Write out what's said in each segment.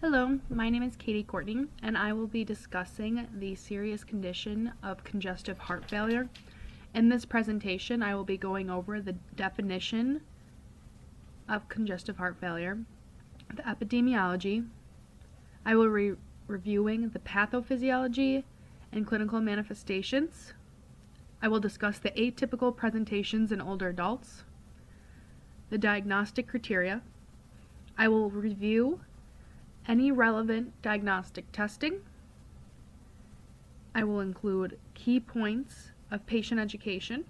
Hello, my name is Katie Courtney, and I will be discussing the serious condition of congestive heart failure. In this presentation, I will be going over the definition of congestive heart failure, the epidemiology. I will be reviewing the pathophysiology and clinical manifestations. I will discuss the atypical presentations in older adults, the diagnostic criteria. I will review any relevant diagnostic testing. I will include key points of patient education.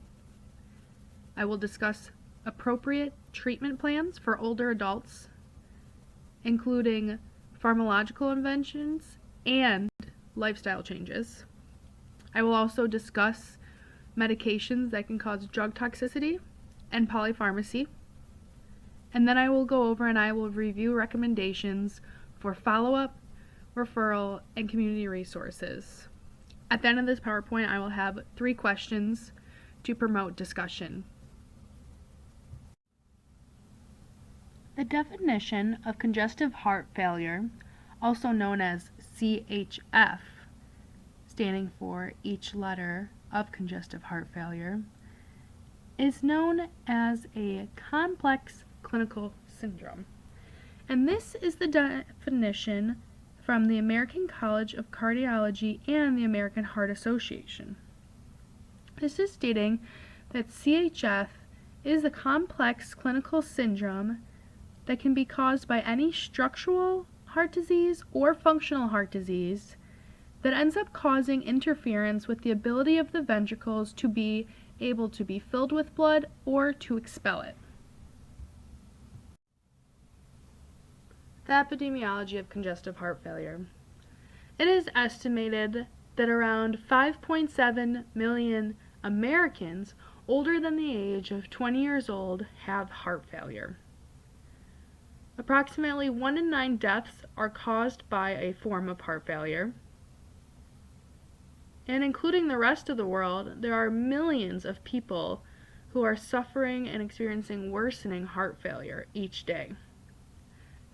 I will discuss appropriate treatment plans for older adults, including pharmacological interventions and lifestyle changes. I will also discuss medications that can cause drug toxicity and polypharmacy. And then I will go over and I will review recommendations for follow-up, referral, and community resources. At the end of this PowerPoint, I will have 3 questions to promote discussion. The definition of congestive heart failure, also known as CHF, standing for each letter of congestive heart failure, is known as a complex clinical syndrome. And this is the definition from the American College of Cardiology and the American Heart Association. This is stating that CHF is a complex clinical syndrome that can be caused by any structural heart disease or functional heart disease that ends up causing interference with the ability of the ventricles to be able to be filled with blood or to expel it. The epidemiology of congestive heart failure. It is estimated that around 5.7 million Americans older than the age of 20 years old have heart failure. Approximately 1 in 9 deaths are caused by a form of heart failure. And including the rest of the world, there are millions of people who are suffering and experiencing worsening heart failure each day.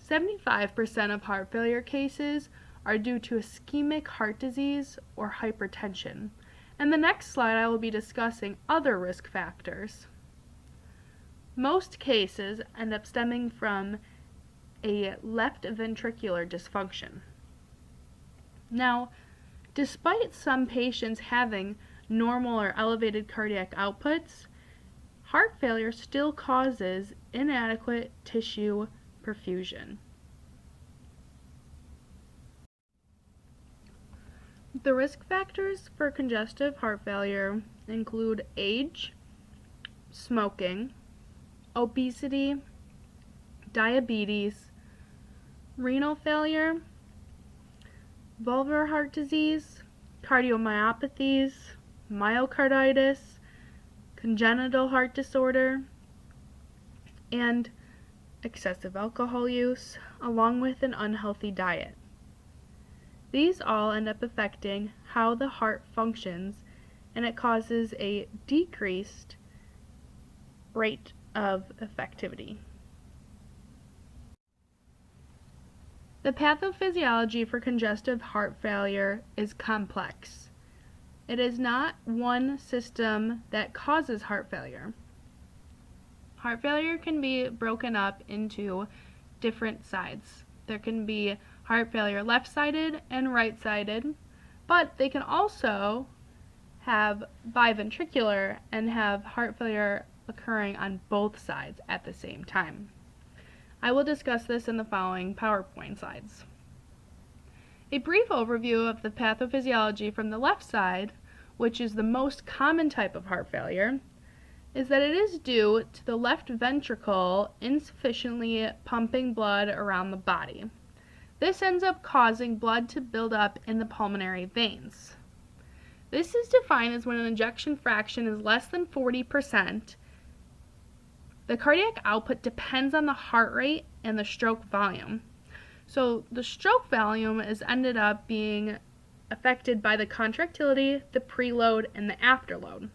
75% of heart failure cases are due to ischemic heart disease or hypertension. And the next slide I will be discussing other risk factors. Most cases end up stemming from a left ventricular dysfunction. Now, despite some patients having normal or elevated cardiac outputs, heart failure still causes inadequate tissue perfusion. The risk factors for congestive heart failure include age, smoking, obesity, diabetes, renal failure, valvular heart disease, cardiomyopathies, myocarditis, congenital heart disorder, and excessive alcohol use, along with an unhealthy diet. These all end up affecting how the heart functions, and it causes a decreased rate of effectivity. The pathophysiology for congestive heart failure is complex. It is not one system that causes heart failure. Heart failure can be broken up into different sides. There can be heart failure left-sided and right-sided, but they can also have biventricular and have heart failure occurring on both sides at the same time. I will discuss this in the following PowerPoint slides. A brief overview of the pathophysiology from the left side, which is the most common type of heart failure, is that it is due to the left ventricle insufficiently pumping blood around the body. This ends up causing blood to build up in the pulmonary veins. This is defined as when an ejection fraction is less than 40%. The cardiac output depends on the heart rate and the stroke volume. So the stroke volume is ended up being affected by the contractility, the preload, and the afterload.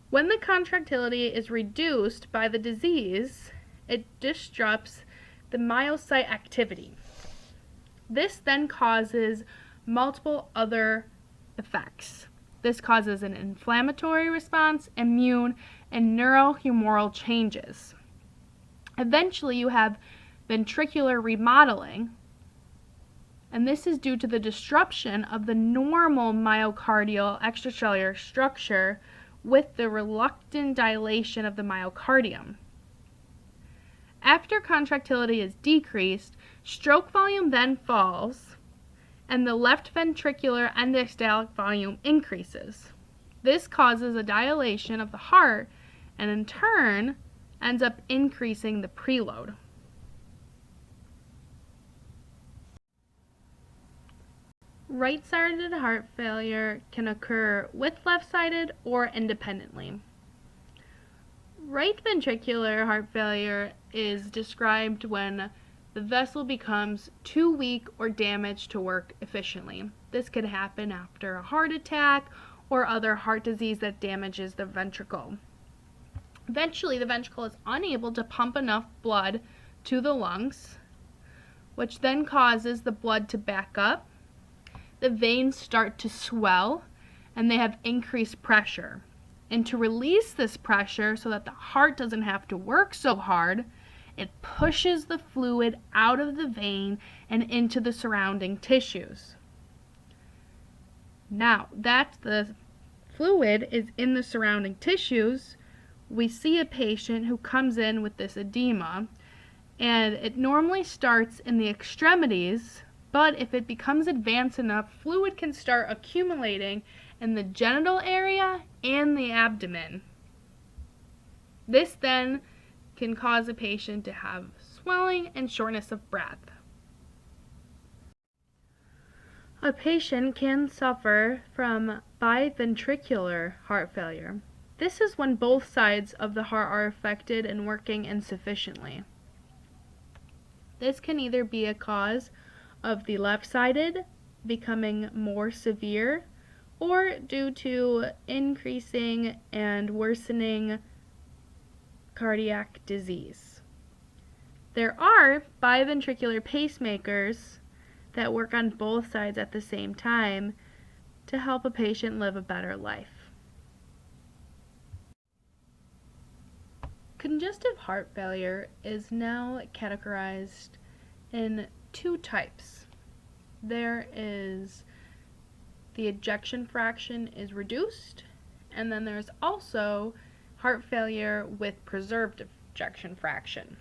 When the contractility is reduced by the disease, it disrupts the myocyte activity. This then causes multiple other effects. This causes an inflammatory response, immune, and neurohumoral changes. Eventually, you have ventricular remodeling, and this is due to the disruption of the normal myocardial extracellular structure with the reluctant dilation of the myocardium. After contractility is decreased, stroke volume then falls, and the left ventricular end-diastolic volume increases. This causes a dilation of the heart, and in turn ends up increasing the preload. Right-sided heart failure can occur with left-sided or independently. Right ventricular heart failure is described when the vessel becomes too weak or damaged to work efficiently. This could happen after a heart attack or other heart disease that damages the ventricle. Eventually, the ventricle is unable to pump enough blood to the lungs, which then causes the blood to back up. The veins start to swell, and they have increased pressure. And to release this pressure so that the heart doesn't have to work so hard, it pushes the fluid out of the vein and into the surrounding tissues. Now that the fluid is in the surrounding tissues, we see a patient who comes in with this edema, and it normally starts in the extremities, but if it becomes advanced enough, fluid can start accumulating in the genital area and the abdomen. This then can cause a patient to have swelling and shortness of breath. A patient can suffer from biventricular heart failure. This is when both sides of the heart are affected and working insufficiently. This can either be a cause of the left-sided becoming more severe or due to increasing and worsening cardiac disease. There are biventricular pacemakers that work on both sides at the same time to help a patient live a better life. Congestive heart failure is now categorized in two types. There is the ejection fraction is reduced, and then there's also heart failure with preserved ejection fraction.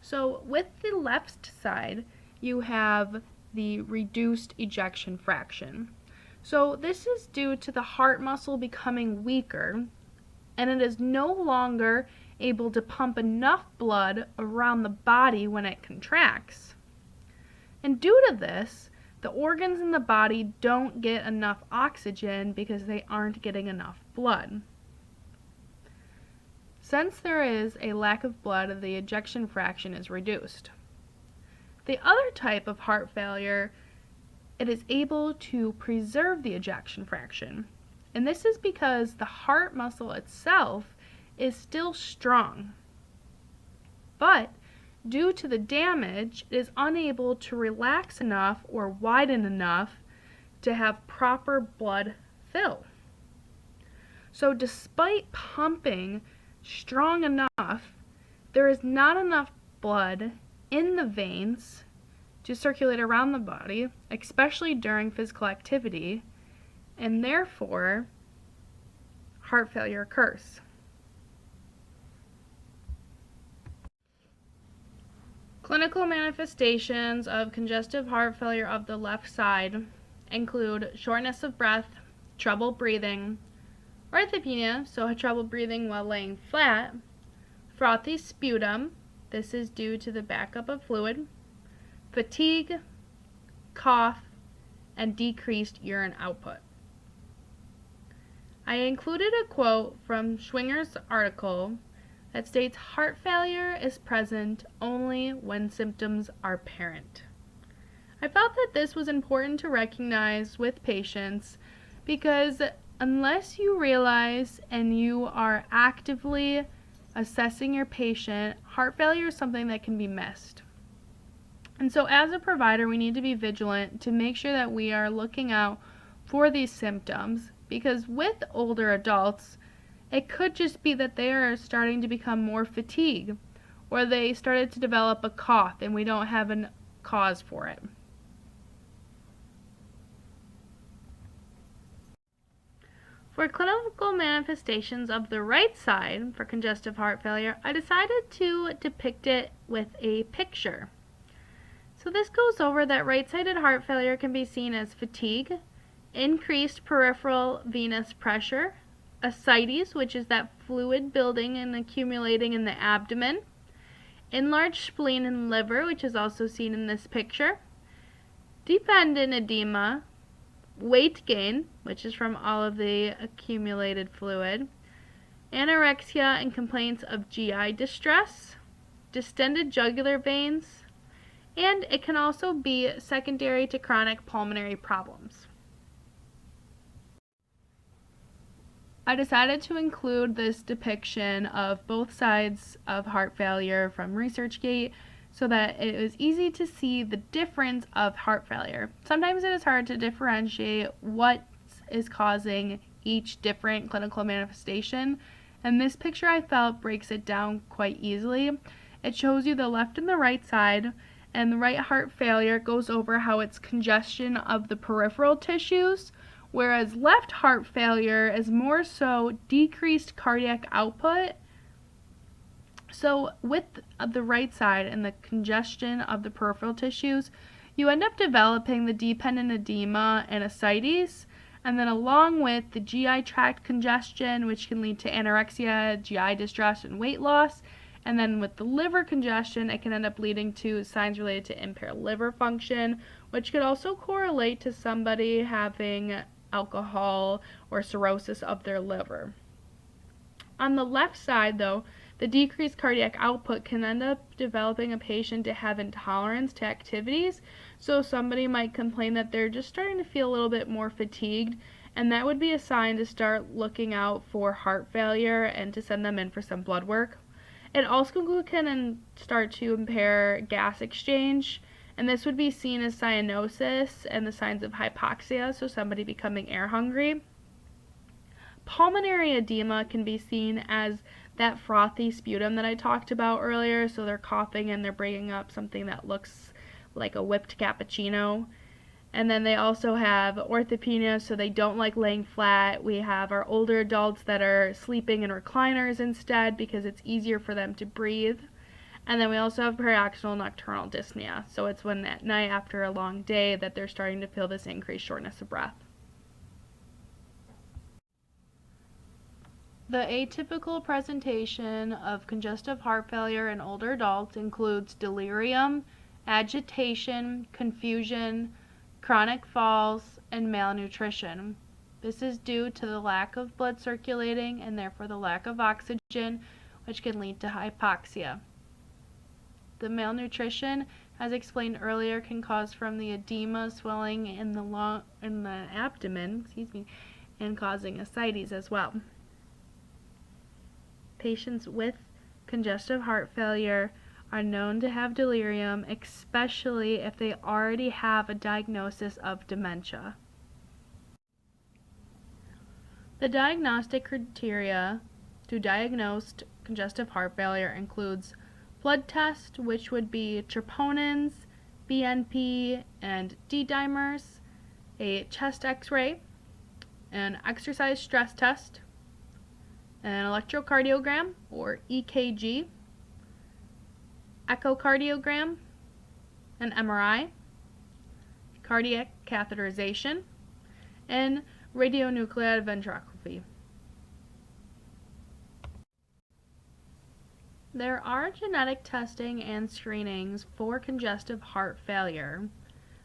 So with the left side, you have the reduced ejection fraction. So this is due to the heart muscle becoming weaker, and it is no longer able to pump enough blood around the body when it contracts. And due to this, the organs in the body don't get enough oxygen because they aren't getting enough blood. Since there is a lack of blood, the ejection fraction is reduced. The other type of heart failure, it is able to preserve the ejection fraction. And this is because the heart muscle itself is still strong. But due to the damage, it is unable to relax enough or widen enough to have proper blood fill. So despite pumping strong enough, there is not enough blood in the veins to circulate around the body, especially during physical activity, and therefore heart failure occurs. Clinical manifestations of congestive heart failure of the left side include shortness of breath, trouble breathing, orthopnea, so trouble breathing while laying flat, frothy sputum, this is due to the backup of fluid, fatigue, cough, and decreased urine output. I included a quote from Schwinger's article that states heart failure is present only when symptoms are apparent. I felt that this was important to recognize with patients because unless you realize and you are actively assessing your patient, heart failure is something that can be missed. And so as a provider, we need to be vigilant to make sure that we are looking out for these symptoms, because with older adults, it could just be that they are starting to become more fatigued, or they started to develop a cough and we don't have a cause for it. For clinical manifestations of the right side for congestive heart failure, I decided to depict it with a picture. So this goes over that right-sided heart failure can be seen as fatigue, increased peripheral venous pressure, ascites, which is that fluid building and accumulating in the abdomen, enlarged spleen and liver, which is also seen in this picture, dependent edema, weight gain, which is from all of the accumulated fluid, anorexia and complaints of GI distress, distended jugular veins, and it can also be secondary to chronic pulmonary problems. I decided to include this depiction of both sides of heart failure from ResearchGate so that it was easy to see the difference of heart failure. Sometimes it is hard to differentiate what is causing each different clinical manifestation, and this picture I felt breaks it down quite easily. It shows you the left and the right side, and the right heart failure goes over how it's congestion of the peripheral tissues, whereas left heart failure is more so decreased cardiac output. So with the right side and the congestion of the peripheral tissues, you end up developing the dependent edema and ascites, and then along with the GI tract congestion, which can lead to anorexia, GI distress, and weight loss. And then with the liver congestion, it can end up leading to signs related to impaired liver function, which could also correlate to somebody having alcohol or cirrhosis of their liver. On the left side, though, the decreased cardiac output can end up developing a patient to have intolerance to activities. So somebody might complain that they're just starting to feel a little bit more fatigued, and that would be a sign to start looking out for heart failure and to send them in for some blood work. It also can start to impair gas exchange, and this would be seen as cyanosis and the signs of hypoxia, so somebody becoming air hungry. Pulmonary edema can be seen as that frothy sputum that I talked about earlier, so they're coughing and they're bringing up something that looks like a whipped cappuccino. And then they also have orthopnea, so they don't like laying flat. We have our older adults that are sleeping in recliners instead because it's easier for them to breathe. And then we also have paradoxal nocturnal dyspnea, so it's when at night after a long day that they're starting to feel this increased shortness of breath. The atypical presentation of congestive heart failure in older adults includes delirium, agitation, confusion, chronic falls, and malnutrition. This is due to the lack of blood circulating and therefore the lack of oxygen, which can lead to hypoxia. The malnutrition, as explained earlier, can cause from the edema, swelling in the abdomen, and causing ascites as well. Patients with congestive heart failure are known to have delirium, especially if they already have a diagnosis of dementia. The diagnostic criteria to diagnose congestive heart failure includes blood test, which would be troponins, BNP, and D-dimers, a chest x-ray, an exercise stress test, an electrocardiogram or EKG, echocardiogram, an MRI, cardiac catheterization, and radionuclide ventroscopy. There are genetic testing and screenings for congestive heart failure.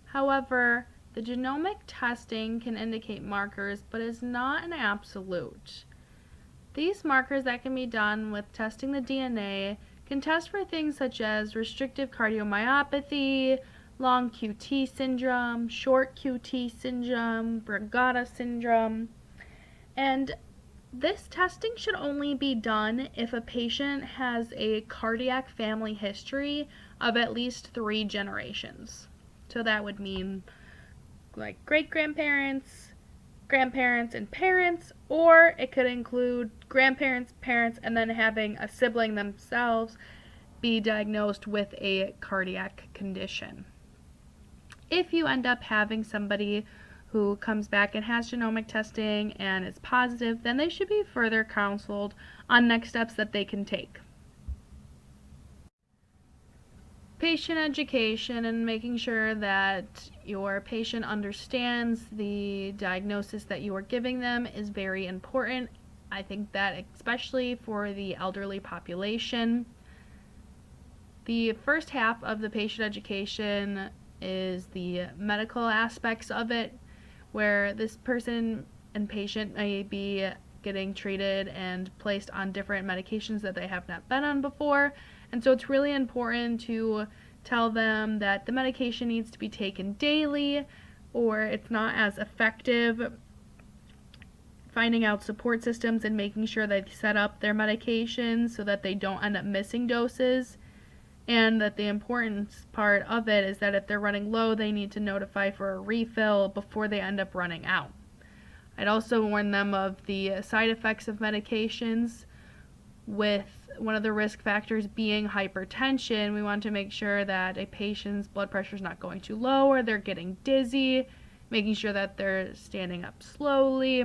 However, the genomic testing can indicate markers, but is not an absolute. These markers that can be done with testing the DNA can test for things such as restrictive cardiomyopathy, long QT syndrome, short QT syndrome, Brugada syndrome, and this testing should only be done if a patient has a cardiac family history of at least 3 generations. So that would mean like great-grandparents, grandparents, and parents, or it could include grandparents, parents, and then having a sibling themselves be diagnosed with a cardiac condition. If you end up having somebody who comes back and has genomic testing and is positive, then they should be further counseled on next steps that they can take. Patient education and making sure that your patient understands the diagnosis that you are giving them is very important. I think that especially for the elderly population. The first half of the patient education is the medical aspects of it, where this person and patient may be getting treated and placed on different medications that they have not been on before. And so it's really important to tell them that the medication needs to be taken daily or it's not as effective. Finding out support systems and making sure they set up their medications so that they don't end up missing doses. And that the important part of it is that if they're running low, they need to notify for a refill before they end up running out. I'd also warn them of the side effects of medications, with one of the risk factors being hypertension. We want to make sure that a patient's blood pressure is not going too low or they're getting dizzy, making sure that they're standing up slowly.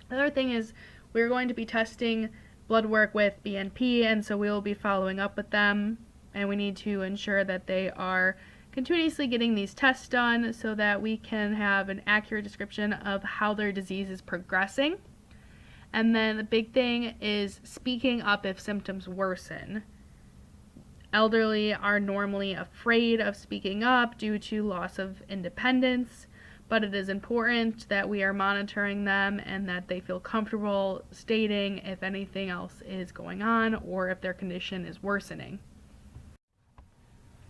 The other thing is we're going to be testing blood work with BNP, and so we will be following up with them. And we need to ensure that they are continuously getting these tests done so that we can have an accurate description of how their disease is progressing. And then the big thing is speaking up if symptoms worsen. Elderly are normally afraid of speaking up due to loss of independence, but it is important that we are monitoring them and that they feel comfortable stating if anything else is going on or if their condition is worsening.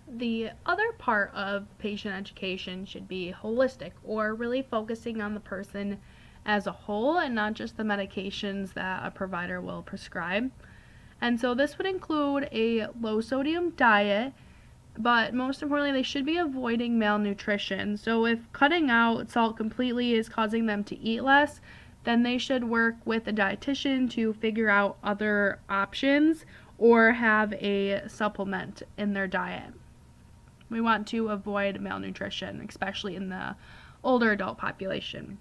The other part of patient education should be holistic, or really focusing on the person as a whole and not just the medications that a provider will prescribe. And so this would include a low sodium diet, but most importantly, they should be avoiding malnutrition. So if cutting out salt completely is causing them to eat less, then they should work with a dietitian to figure out other options or have a supplement in their diet. We want to avoid malnutrition, especially in the older adult population.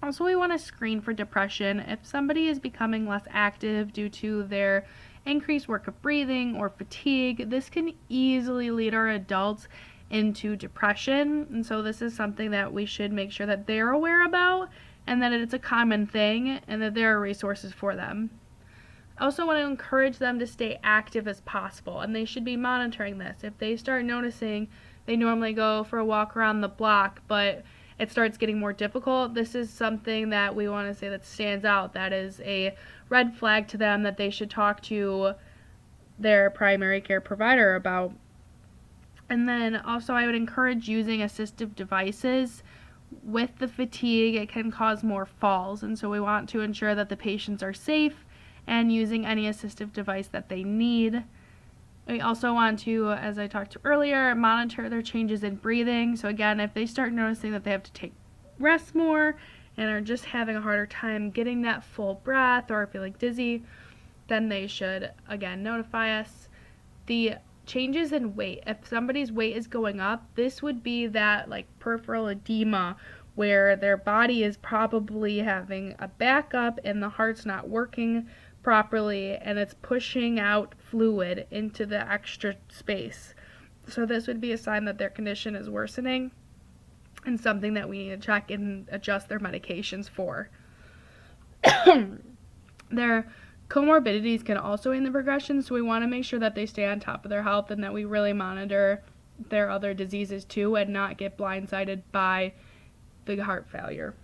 Also, we want to screen for depression. If somebody is becoming less active due to their increased work of breathing or fatigue, this can easily lead our adults into depression. And so this is something that we should make sure that they're aware about and that it's a common thing and that there are resources for them. I also want to encourage them to stay active as possible, and they should be monitoring this. If they start noticing they normally go for a walk around the block, but it starts getting more difficult, this is something that we want to say that stands out. That is a red flag to them that they should talk to their primary care provider about. And then also I would encourage using assistive devices. With the fatigue, it can cause more falls, and so we want to ensure that the patients are safe and using any assistive device that they need. We also want to, as I talked to earlier, monitor their changes in breathing. So again, if they start noticing that they have to take rest more and are just having a harder time getting that full breath or feeling dizzy, then they should, again, notify us. The changes in weight, if somebody's weight is going up, this would be that like peripheral edema where their body is probably having a backup and the heart's not working properly and it's pushing out fluid into the extra space. So this would be a sign that their condition is worsening and something that we need to check and adjust their medications for. Their comorbidities can also aid in the progression, so we want to make sure that they stay on top of their health and that we really monitor their other diseases too and not get blindsided by the heart failure.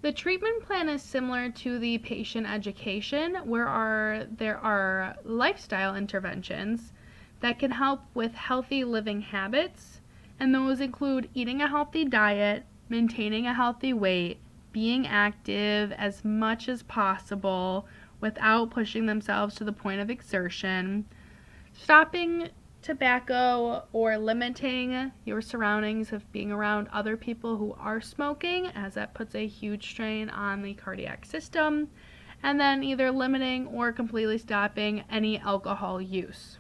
The treatment plan is similar to the patient education, where there are lifestyle interventions that can help with healthy living habits, and those include eating a healthy diet, maintaining a healthy weight, being active as much as possible, without pushing themselves to the point of exertion, stopping tobacco or limiting your surroundings of being around other people who are smoking, as that puts a huge strain on the cardiac system, and then either limiting or completely stopping any alcohol use.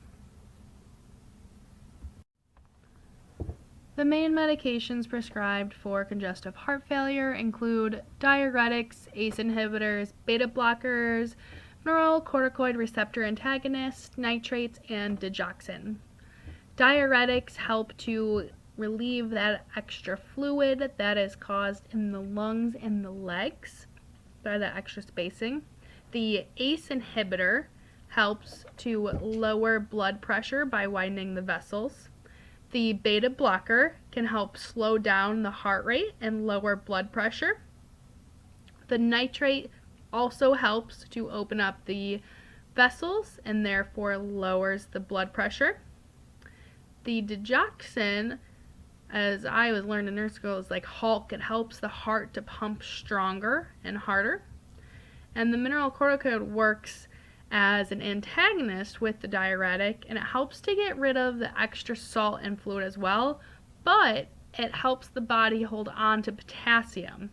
The main medications prescribed for congestive heart failure include diuretics, ACE inhibitors, beta blockers, mineralocorticoid receptor antagonists, nitrates, and digoxin. Diuretics help to relieve that extra fluid that is caused in the lungs and the legs by that extra spacing. The ACE inhibitor helps to lower blood pressure by widening the vessels. The beta blocker can help slow down the heart rate and lower blood pressure. The nitrate also helps to open up the vessels and therefore lowers the blood pressure. The digoxin, as I was learning in nurse school, is like Hulk. It helps the heart to pump stronger and harder. And the mineralocorticoid works as an antagonist with the diuretic, and it helps to get rid of the extra salt and fluid as well, but it helps the body hold on to potassium.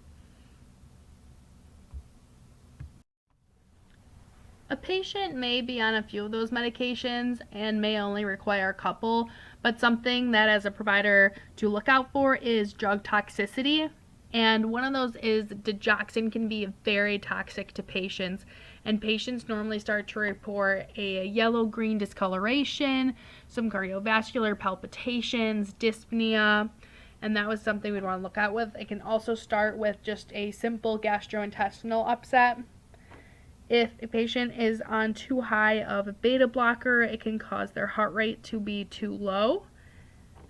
A patient may be on a few of those medications and may only require a couple, but something that as a provider to look out for is drug toxicity. And one of those is digoxin can be very toxic to patients, and patients normally start to report a yellow-green discoloration, some cardiovascular palpitations, dyspnea, and that was something we'd want to look out with. It can also start with just a simple gastrointestinal upset. If a patient is on too high of a beta blocker, it can cause their heart rate to be too low.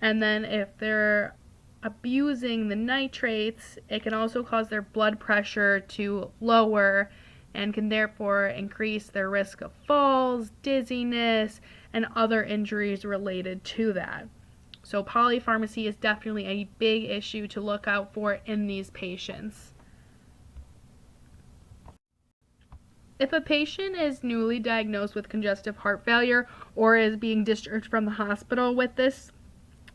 And then if they're abusing the nitrates, it can also cause their blood pressure to lower and can therefore increase their risk of falls, dizziness, and other injuries related to that. So polypharmacy is definitely a big issue to look out for in these patients. If a patient is newly diagnosed with congestive heart failure or is being discharged from the hospital with this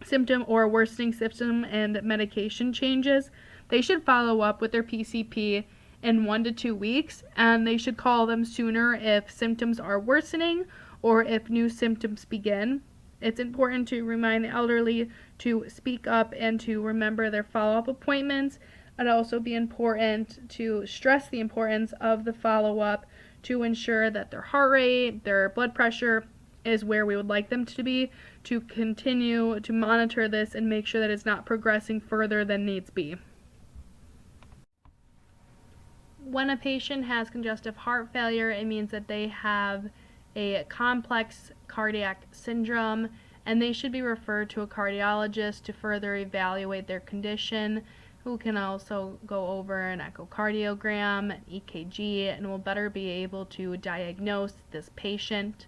symptom or worsening symptom and medication changes, they should follow up with their PCP in 1 to 2 weeks, and they should call them sooner if symptoms are worsening or if new symptoms begin. It's important to remind the elderly to speak up and to remember their follow-up appointments. It'd also be important to stress the importance of the follow-up to ensure that their heart rate, their blood pressure is where we would like them to be, to continue to monitor this and make sure that it's not progressing further than needs be. When a patient has congestive heart failure, it means that they have a complex cardiac syndrome, and they should be referred to a cardiologist to further evaluate their condition, who can also go over an echocardiogram, an EKG, and will better be able to diagnose this patient.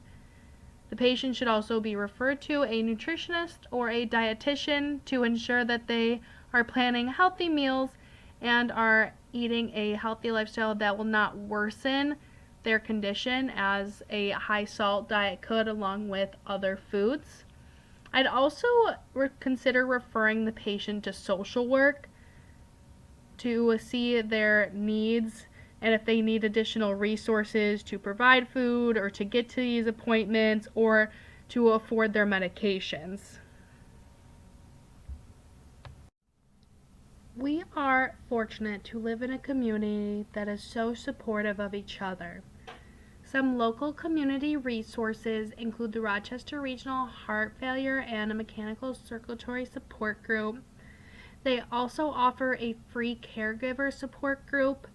The patient should also be referred to a nutritionist or a dietitian to ensure that they are planning healthy meals and are eating a healthy lifestyle that will not worsen their condition as a high salt diet could, along with other foods. I'd also consider referring the patient to social work to see their needs and if they need additional resources to provide food or to get to these appointments or to afford their medications. We are fortunate to live in a community that is so supportive of each other. Some local community resources include the Rochester Regional Heart Failure and Mechanical Circulatory Support Group. They also offer a free caregiver support group.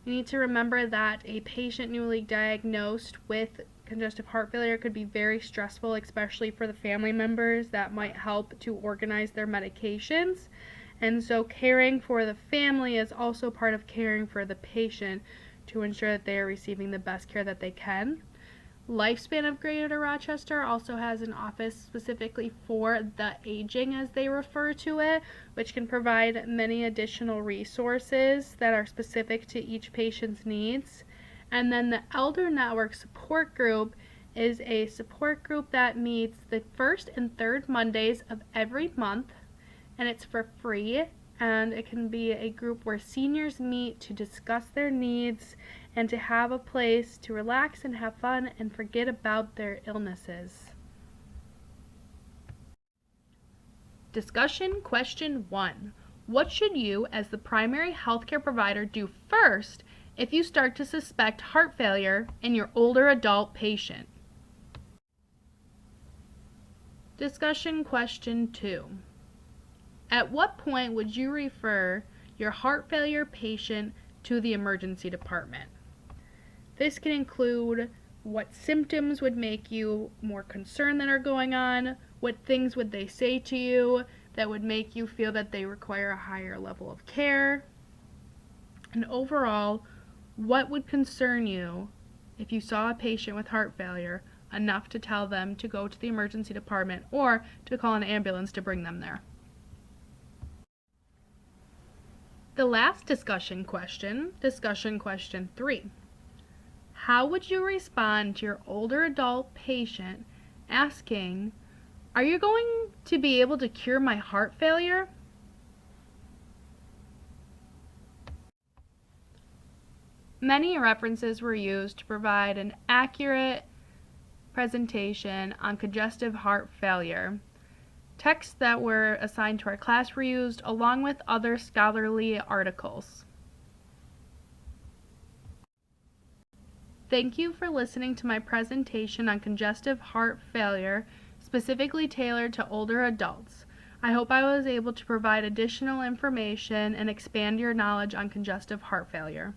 You need to remember that a patient newly diagnosed with congestive heart failure could be very stressful, especially for the family members that might help to organize their medications. And so caring for the family is also part of caring for the patient to ensure that they are receiving the best care that they can. Lifespan of Greater Rochester also has an office specifically for the aging, as they refer to it, which can provide many additional resources that are specific to each patient's needs. And then the Elder Network Support Group is a support group that meets the first and third Mondays of every month, and it's for free, and it can be a group where seniors meet to discuss their needs and to have a place to relax and have fun and forget about their illnesses. Discussion question 1. What should you, as the primary healthcare provider, do first if you start to suspect heart failure in your older adult patient? Discussion question 2. At what point would you refer your heart failure patient to the emergency department? This can include what symptoms would make you more concerned that are going on, what things would they say to you that would make you feel that they require a higher level of care, and overall, what would concern you if you saw a patient with heart failure enough to tell them to go to the emergency department or to call an ambulance to bring them there. The last discussion question 3. How would you respond to your older adult patient asking, "Are you going to be able to cure my heart failure?" Many references were used to provide an accurate presentation on congestive heart failure. Texts that were assigned to our class were used along with other scholarly articles. Thank you for listening to my presentation on congestive heart failure, specifically tailored to older adults. I hope I was able to provide additional information and expand your knowledge on congestive heart failure.